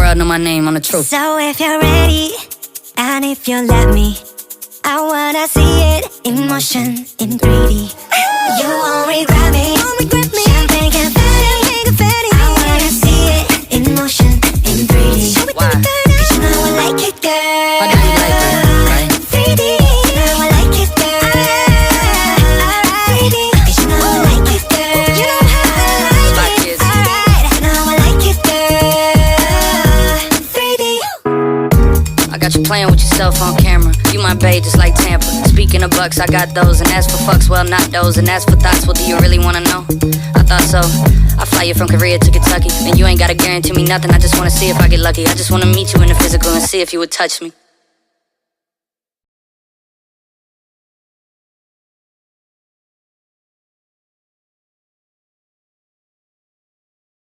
world know my name on the truth. So if you're ready, and if you let me, I wanna see it in motion, in 3D. You won't regret me. Champagne confetti. I wanna see it in motion, in 3D. Why? 'Cause you know I like it, girl. I know you like it, right? 3D. You know I like it, girl. 3D. 'Cause you know I like it, girl. You know how I like it. Alright. You know I like it, girl. 3D. I got you playing with yourself on camera. You my bae just like Tampa. Speaking of bucks, I got those. And as for fucks, well, not those. And as for thoughts, well, do you really wanna know? I thought so. I fly you from Korea to Kentucky. And you ain't gotta guarantee me nothing. I just wanna see if I get lucky. I just wanna meet you in the physical and see if you would touch me.